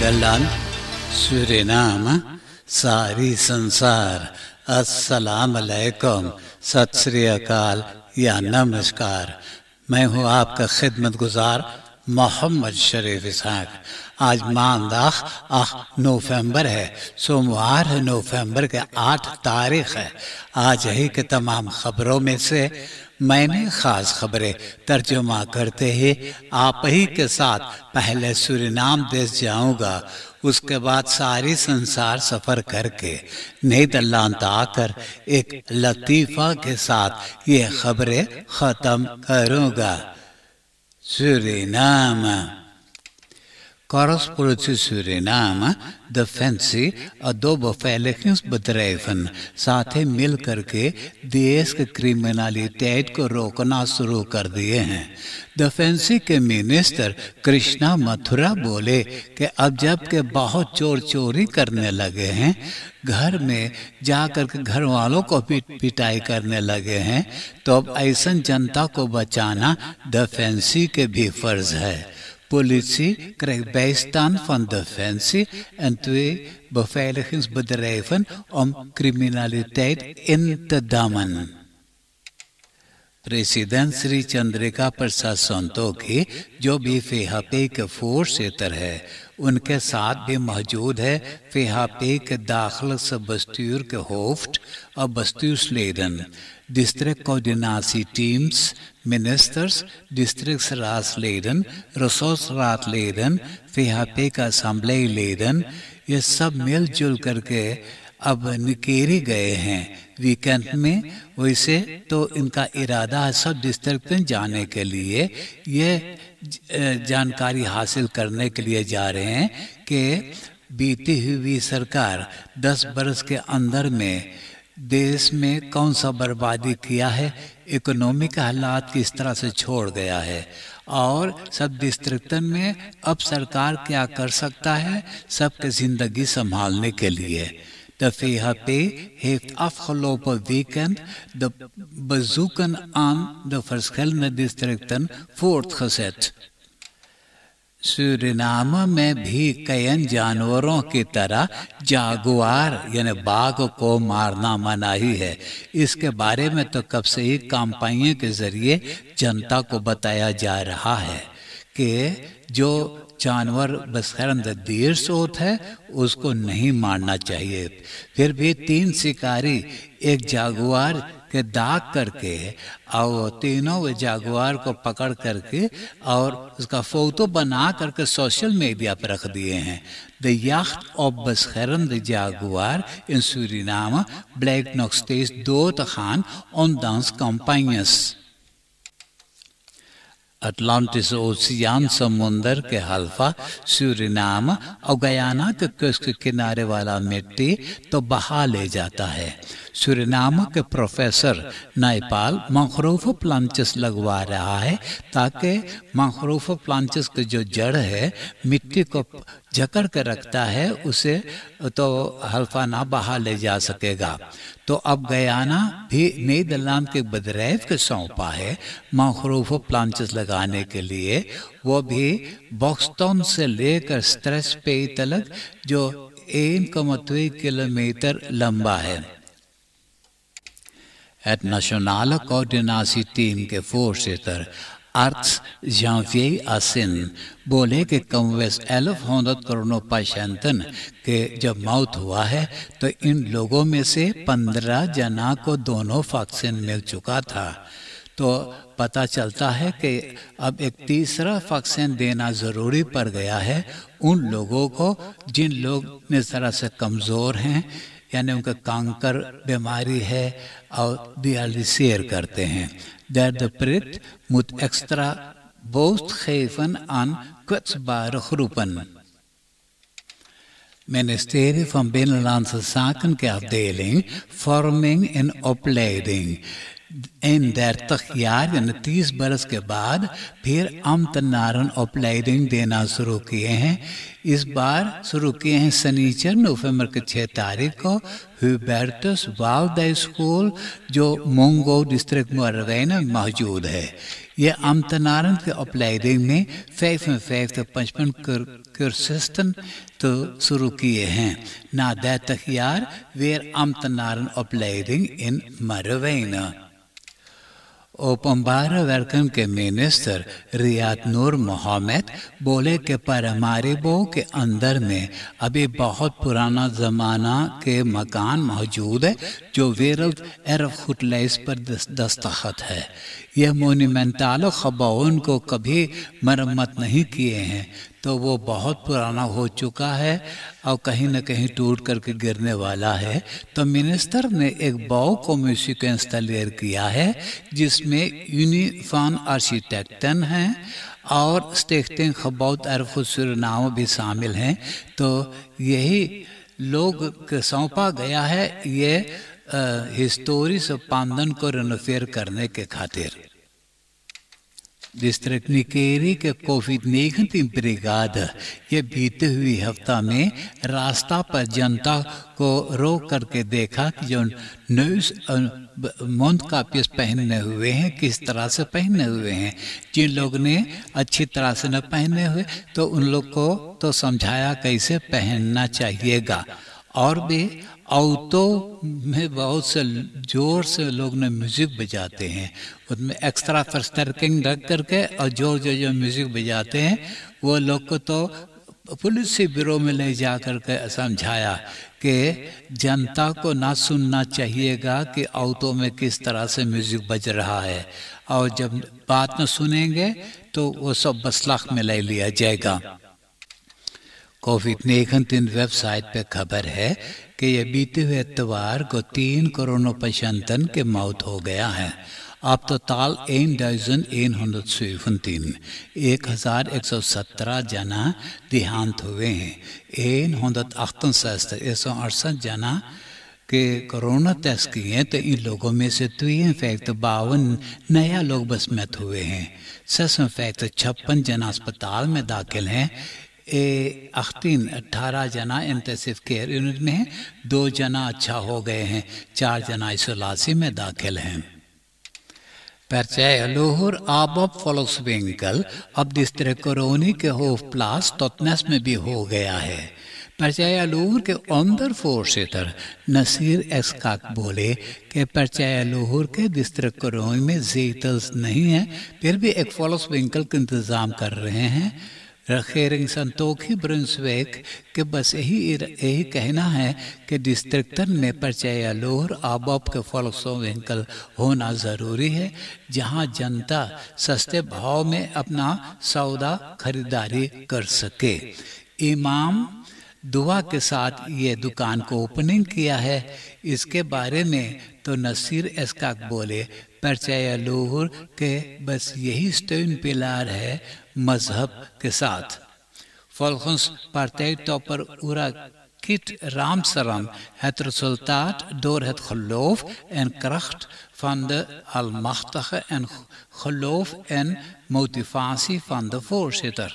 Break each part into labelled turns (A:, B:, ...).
A: Nederland, Suriname, सारी संसार, अस्सलाम अलैकुम, सत श्री अकाल या नमस्कार। मैं हूँ आपका खिदमतगुजार मोहम्मद शरीफ इसहाक। आज मानदाख 8 नवंबर है, सोमवार है, नवंबर के 8 तारीख है। आज ही के तमाम खबरों में से मैंने खास खबरें तर्जुमा करते ही आप ही के साथ पहले सूरीनाम देश जाऊंगा, उसके बाद सारी संसार सफर करके नीदरलैंड आकर एक लतीफ़ा के साथ ये खबरें ख़त्म करूंगा। सूरीनाम Korrespondentie Suriname, Defensie और 2 beveiligingsbedrijven साथ ही मिल करके देश के क्रिमिनलिटेट को रोकना शुरू कर दिए हैं। डिफेंसी के मिनिस्टर कृष्णा मथुरा बोले कि अब जब के बहुत चोर चोरी करने लगे हैं, घर में जाकर के घर वालों को पिटाई करने लगे हैं, तो अब ऐसा जनता को बचाना डिफेंसी के भी फर्ज है। Politie krijgt bijstand van Defensie en 2 beveiligingsbedrijven om criminaliteit in te dammen. President Shri Chandrika Prasad Santokhi जो भी फेहापे के voorzitter है, उनके साथ भी मौजूद है फेहापे के dagelijkse bestuur के hoofd और bestuursleden, district coördinatieteams, ministers, districtsraadsleden, ressortraadleden, VHP का assembleeleden, ये सब मिलजुल करके अब निकेरी गए हैं वीकेंड में। वैसे तो इनका इरादा है सब डिस्ट्रिक्ट में जाने के लिए, ये जानकारी हासिल करने के लिए जा रहे हैं कि बीती हुई सरकार 10 बरस के अंदर में देश में कौन सा बर्बादी किया है, इकोनॉमिक हालात किस तरह से छोड़ गया है, और सब डिस्ट्रिक्टन में अब सरकार क्या कर सकता है सबके ज़िंदगी संभालने के लिए। De VHP heeft afgelopen weekend de bezoeken aan de verschillende districten voortgezet. Suriname में भी कई जानवरों की तरह जागुआर यानी बाघ को मारना मनाही है। इसके बारे में तो कब से ही कैंपेन के जरिए जनता को बताया जा रहा है कि जो जानवर बसखरंद देर सोत है उसको नहीं मारना चाहिए। फिर भी 3 शिकारी एक जागुआर के दाग करके और तीनों जागुआर को पकड़ करके और उसका फोटो बना करके सोशल मीडिया पर रख दिए हैं। De jacht op beschermde jaguar in Suriname blijkt nog steeds door te gaan ondanks campagnes. Atlantic Ocean समुंदर के हल्फा सूरीनाम और गयाना के कस्ट के किनारे वाला मिट्टी तो बहा ले जाता है। सूरीनाम के प्रोफेसर नाइपाल मैंग्रोव प्लांट्स लगवा रहा है ताकि मैंग्रोव प्लांट्स के जो जड़ है मिट्टी को जकड़ के रखता है, उसे तो हल्फा ना बहा ले जा सकेगा। तो अब गयाना भी नीदरलैंड के बदरैफ के सौंपा है मैंग्रोव प्लांट्स लगाने के लिए। वो भी बॉक्सटाउन से लेकर स्ट्रेस पे तक जो 1,2 किलोमीटर लंबा है। Het Nationale Coördinatieteam के voorzitter arts Janvier Asin बोले कि कमवेश 1100 कोरोना पेशेंटन के जब मौत हुआ है तो इन लोगों में से 15 जना को दोनों वैक्सीन मिल चुका था। तो पता चलता है कि अब एक तीसरा वैक्सीन देना ज़रूरी पड़ गया है उन लोगों को जिन लोग इस तरह से कमज़ोर हैं, यानी उनका कांकर बीमारी है और डियालिसिस करते हैं। Derde prik moet extra boost geven aan kwetsbare groepen. Ministerie van Binnenlandse Zaken के afdeling vorming en opleiding 31 jaar यानी 30 बरस के बाद फिर अम्तनारन opleiding देना शुरू किए हैं। इस बार शुरू किए हैं शनिचर नवंबर के 6 तारीख को हुबर्टस वाल्डे स्कूल जो मोंगो डिस्ट्रिक्ट में मौजूद है। Je ambtenaren de opleiding में 55 cursisten te शुरू किए हैं. Na 30 jaar weer ambtenarenopleiding in Merwijnen. ओपनबार वर्कम के मिनिस्टर रियाद नूर मोहम्मद बोले कि पारामारिबो के अंदर में अभी बहुत पुराना ज़माना के मकान मौजूद है जो वेरल्ड एरफुटलाइस पर दस्तखत है. यह मोन्यूमेंटल खबाउन को कभी मरम्मत नहीं किए हैं तो वो बहुत पुराना हो चुका है और कहीं न कहीं टूट करके गिरने वाला है. तो मिनिस्टर ने एक बाउ कमीशन को इंस्टॉलेर किया है जिसमें यूनिफॉर्म आर्किटेक्टन हैं और स्टिक्टिंग खबाउत अरफुसुरनाव भी शामिल हैं. तो यही लोग को सौंपा गया है ये हिस्टोरी से पांदन को रेनोवेट करने के खातिर. डिस्ट्रिक्ट निकेरी के कोविड-19 ब्रिगाद ये बीते हुए हफ्ता में रास्ता पर जनता को रोक करके देखा कि जो न्यूज़ मुंह कापिस पहने हुए हैं किस तरह से पहने हुए हैं. जिन लोग ने अच्छी तरह से न पहने हुए तो उन लोग को तो समझाया कैसे पहनना चाहिएगा. और भी ऑटो में बहुत से जोर से लोग ने म्यूजिक बजाते हैं, उसमें एक्स्ट्रा फर्स्टर्किंग रख करके और जोर जो म्यूजिक बजाते हैं वो लोग को तो पुलिस ब्यूरो में ले जा करके समझाया कि जनता को ना सुनना चाहिएगा कि ऑटो में किस तरह से म्यूजिक बज रहा है और जब बात न सुनेंगे तो वो सब बसलाख में ले लिया जाएगा. कोविड-19 वेबसाइट पे खबर है कि ये बीते हुए इतवार को 3 कोरोना पेशेंटन के मौत हो गया है. अब totaal 1117 1117 जना देहांत हुए हैं. 168 जना के कोरोना टेस्ट किए तो इन लोगों में से 52 नया लोग बस मौत हुए हैं. 56 जना अस्पताल में दाखिल हैं. 18 जना इंटेंसिव केयर यूनिट में हैं. 2 जना अच्छा हो गए हैं. 4 जना आइसोलेशन में दाखिल हैं. Percaya-Luhur Abab Volkswinkel अब डिस्ट्रिक्ट कोरोनी के होफप्लास तोतनेस में भी हो गया है. परचाया-लुहुर के अंदर फोर्सेटर नसीर एस्काक बोले कि परचाया-लुहुर के डिस्ट्रिक्ट कोरोनी में जेटल्स नहीं है फिर भी एक वॉल्क्सविंकल का इंतज़ाम कर रहे हैं. रखेरिंग संतोखी ब्रुंसविक के बस यही कहना है कि डिस्ट्रिक्टर में परचाया-लुहुर आबाब के वॉल्क्सविंकल होना ज़रूरी है जहां जनता सस्ते भाव में अपना सौदा खरीदारी कर सके. इमाम दुआ के साथ ये दुकान को ओपनिंग किया है. इसके बारे में तो नसीर एस्काक बोले परचाया-लुहुर के बस यही स्टोन पिलर है मजहब के साथ. Volgens partijtopper Ura Kit Ramsaram het resultaat door het geloof en kracht van de Almachtige en geloof en motivatie van de voorzitter.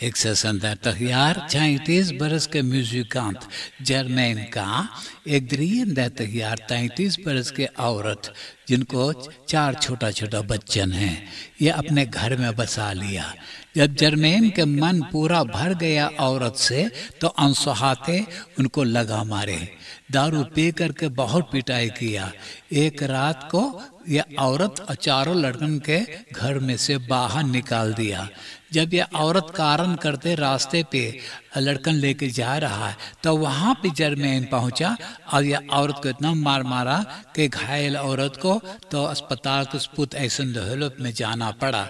A: 36 बरस के म्यूजिकांत जर्मैन का एक 33 बरस के औरत जिनको 4 छोटा बच्चन हैं ये अपने घर में बसा लिया. जब जर्मैन के मन पूरा भर गया औरत से तो अनसुहाते उनको लगा मारे. दारू पी करके बहुत पिटाई किया. एक रात को यह औरत 4 लड़कन के घर में से बाहर निकाल दिया. जब यह औरत कारण करते रास्ते पे लड़कन लेके जा रहा है तो वहाँ पे जर्मैन पहुँचा और यह औरत को इतना मारा कि घायल औरत को तो अस्पताल के स्पुत ऐसन दहलत में जाना पड़ा.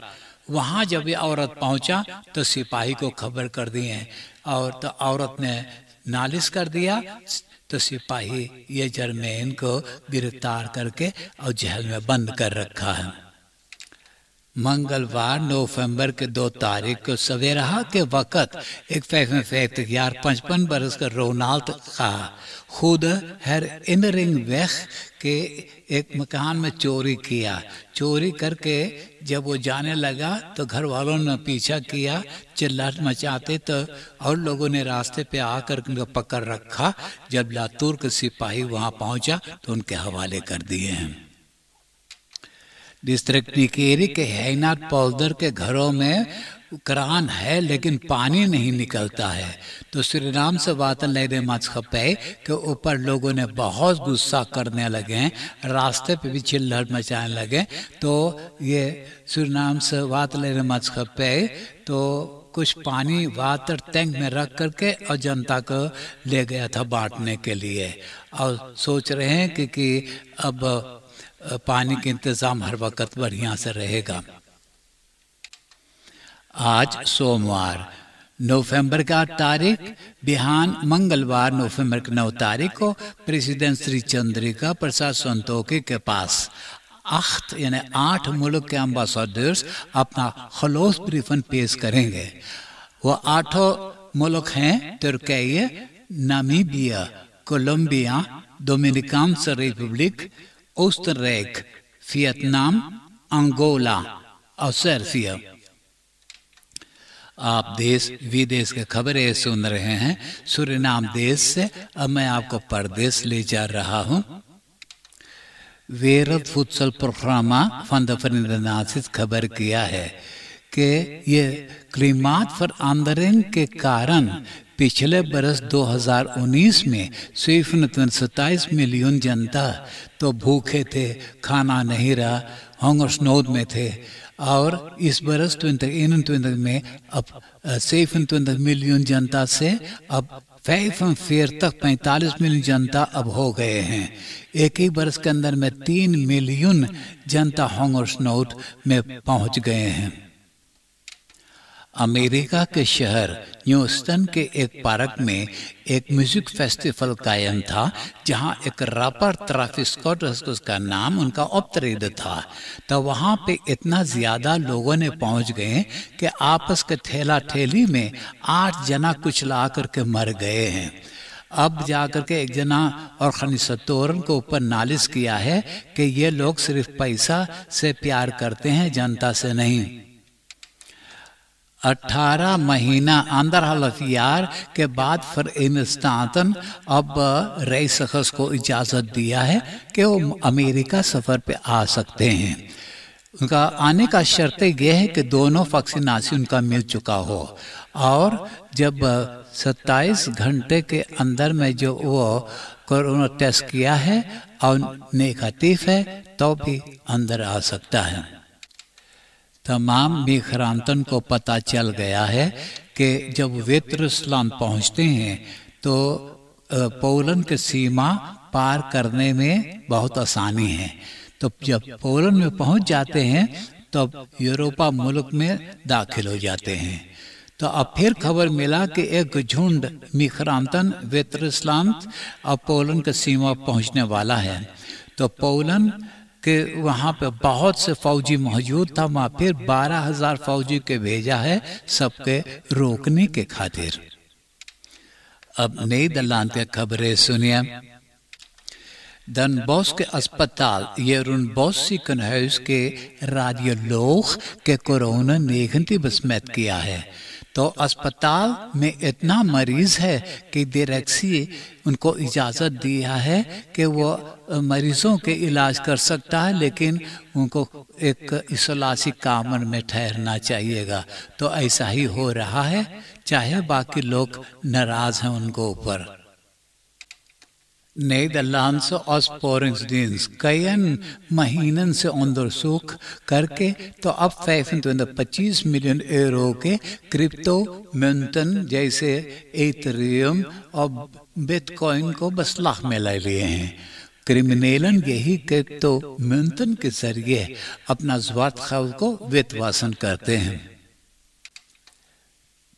A: वहाँ जब ये औरत पहुँचा तो सिपाही को खबर कर दिए और तो औरत ने नालिश कर दिया. तो सिपाही ये जर्मैन को गिरफ्तार करके और जेल में बंद कर रखा है. मंगलवार नवंबर के 2 तारीख को सवेरा के वक्त एक 55 बरस का रोनाल्ड का खुद हर इनरिंग वेख के एक मकान में चोरी किया. चोरी करके जब वो जाने लगा तो घर वालों ने पीछा किया, चिल्लाहट मचाते तो और लोगों ने रास्ते पे आकर उनको पकड़ रखा. जब लातूर के सिपाही वहाँ पहुँचा तो उनके हवाले कर दिए हैं. डिस्ट्रिक्ट निकेरी के हैनाट पोल्डर के घरों में करान है लेकिन पानी नहीं निकलता है। तो सूरीनाम से वातनलेदे के ऊपर लोगों ने बहुत गुस्सा करने लगे, रास्ते पे भी चिल्लड़ मचाने लगे। तो ये सूरीनाम से वातनलेदे तो कुछ पानी वाटर टैंक में रख करके और जनता को ले गया था बांटने के लिए, और सोच रहे हैं कि अब पानी का इंतजाम हर वक्त बढ़िया से रहेगा। आज सोमवार नवंबर का 8 तारीख, बिहान मंगलवार नवंबर की 9 तारीख को प्रेसिडेंट श्री चंद्रिका प्रसाद संतोखी के पास 8 मुल्क के एम्बेसडर्स अपना खलोस ब्रीफन पेश करेंगे। वो 8 मुल्क हैं तुर्की, नामीबिया, कोलंबिया, डोमिनिकन रिपब्लिक, ओस्टरिक, वियतनाम, अंगोला और सर्बिया। आप देश विदेश के खबरें सुन रहे हैं सूरीनाम देश से। अब मैं आपको परदेश ले जा रहा हूँ। वेरद futsal प्रोग्रामा van de Verenigde Naties खबर किया है कि ये क्लिमाटverandering के कारण पिछले बरस 2019 में 27 मिलियन जनता तो भूखे थे, खाना नहीं रहा, हंगरस्नोद में थे। और इस बरस 2021 में अब 27 मिलियन जनता से अब 45 मिलियन जनता अब हो गए हैं। एक ही बरस के अंदर में 3 मिलियन जनता हंगरस्नोद में पहुंच गए हैं। अमेरिका के शहर ह्यूस्टन के एक पार्क में एक म्यूजिक फेस्टिवल कायम था, जहां एक रैपर ट्रैविस स्कॉट, उसका नाम उनका उपतरीद था। तो वहां पे इतना ज्यादा लोगों ने पहुंच गए कि आपस के ठेला ठेली में 8 जना कुचला करके मर गए हैं। अब जाकर के एक जना और खनिसतोरन को ऊपर नालिश किया है कि ये लोग सिर्फ पैसा से प्यार करते हैं, जनता से नहीं। 18 महीना अंदर हलफियार के बाद फिर इंस्टांतन अब रईस शख्स को इजाज़त दिया है कि वो अमेरिका सफ़र पे आ सकते हैं। उनका आने का शर्त यह है कि दोनों वैक्सीनेशन उनका मिल चुका हो, और जब 27 घंटे के अंदर में जो वो कोरोना टेस्ट किया है और नेगेटिव है तो भी अंदर आ सकता है। तमाम मिग्रांतन को पता चल गया है कि जब वे रूसलैंड पहुंचते हैं तो पोलैंड की सीमा पार करने में बहुत आसानी है। तो जब पोलैंड में पहुंच जाते हैं तब यूरोपा मुल्क में दाखिल हो जाते हैं। तो अब फिर खबर मिला कि एक झुंड मिग्रांतन रूसलैंड और पोलैंड की सीमा पहुंचने वाला है। तो पोलैंड कि वहाँ पे बहुत से फौजी मौजूद था, वहाँ फिर 12,000 फौजी के भेजा है सबके रोकने के खातिर। अब नीदरलैंड की खबरें सुनिए। Den Bosch अस्पताल Jeroen Bosch ziekenhuis के रेडियोलॉग के कोरोना नेगेटिव बसमत किया है। तो अस्पताल में इतना मरीज है कि डायरेक्सी उनको इजाज़त दिया है कि वो मरीजों के इलाज कर सकता है, लेकिन उनको एक इस्लासी कामन में ठहरना चाहिएगा। तो ऐसा ही हो रहा है, चाहे बाकी लोग नाराज हैं उनको ऊपर। Nederlandse opsporingsdienst कई महीनों से onderzoek करके तो अब 25 मिलियन यूरो के क्रिप्टो मुंतन जैसे इथेरियम और बिटकॉइन को बसलाह में ले लिए हैं। क्रिमिनलन यही क्रिप्टो मुंतन के जरिए अपना स्वार्थ खौफ को वित्तवासन करते हैं।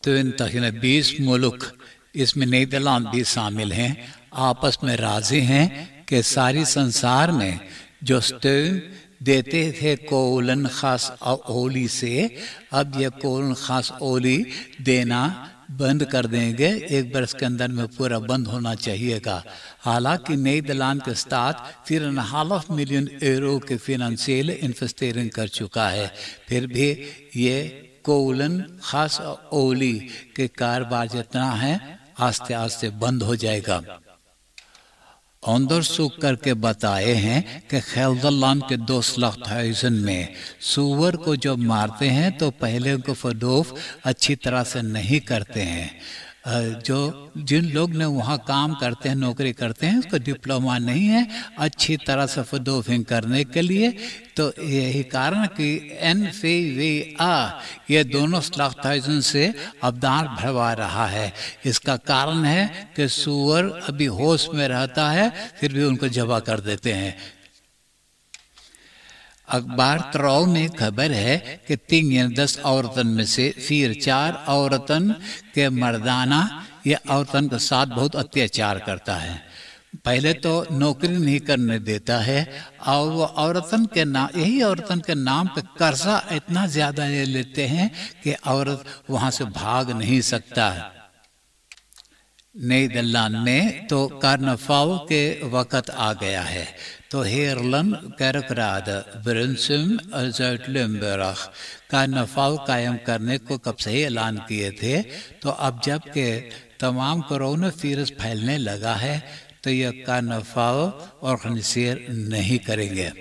A: तो इन 20 मुल्क, इसमें नीदरलैंड भी शामिल हैं, आपस में राजी हैं कि सारी संसार में जो स्टेन देते थे कोलन खास ओली से, अब ये कोलन खास ओली देना बंद कर देंगे। एक बरस के अंदर में पूरा बंद होना चाहिएगा। हालांकि नीदरलैंड के साथ 4,5 मिलियन यूरो के फाइनेंशियल इन्वेस्टिंग कर चुका है, फिर भी ये कोलन खास ओली के कारोबार जितना है आस्ते आस्ते बंद हो जाएगा। अंदर सूख करके बताए हैं कि खैलदल्लान के 2,00,000 में सूअर को जब मारते हैं तो पहले उनको फदोफ अच्छी तरह से नहीं करते हैं। जो जिन लोग ने वहाँ काम करते हैं, नौकरी करते हैं, उसको डिप्लोमा नहीं है अच्छी तरह से फदोफिंग करने के लिए। तो यही कारण कि NFVA ये दोनों 2,00,000 से अवदान भरवा रहा है। इसका कारण है कि सूअर अभी होश में रहता है, फिर भी उनको जबा कर देते हैं। अखबार त्रौ में खबर है कि 3 या 10 औरतन में से फिर 4 औरतन के मर्दाना ये औरतन के साथ बहुत अत्याचार करता है। पहले तो नौकरी नहीं करने देता है और वो औरतन के नाम, यही औरतन के नाम पे कर्जा इतना ज्यादा ले लेते हैं कि औरत वहां से भाग नहीं सकता। नीदरलैंड में तो कार्नावाल के वक़्त आ गया है। तो हेरलन कैरकराद ब्रिंसम ज़ुइटलुम्बर्ग कार्नावाल कायम करने को कब से ही ऐलान किए थे। तो अब जबकि तमाम कोरोना वायरस फैलने लगा है तो यह कार्नावाल ऑर्गेनाइज़र नहीं करेंगे।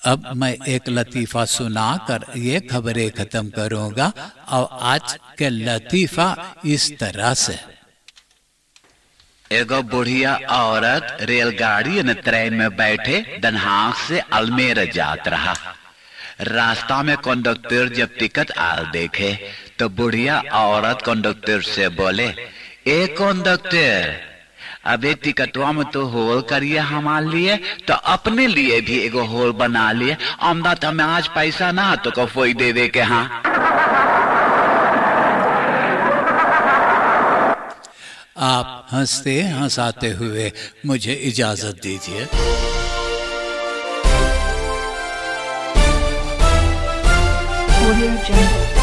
A: अब मैं एक लतीफ़ा सुनाकर ये खबरें ख़त्म करूँगा और आज के लतीफ़ा इस तरह से।
B: एगो बुढ़िया औरत रेलगाड़ी न ट्रेन में बैठे दनहाक से अल्मेर जात रहा। रास्ता में कंडक्टर जब टिकट आल देखे तो बुढ़िया औरत कंडक्टर से बोले, ए कंडक्टर, अबे टिकटवा में तो होल करिए हमारे लिए, तो अपने लिए भी एगो होल बना लिए। अमदात हमें आज पैसा ना तो कोई देवे के। हाँ,
A: आप हंसते हंसाते हुए मुझे इजाजत दीजिए।
C: Audio Jungle।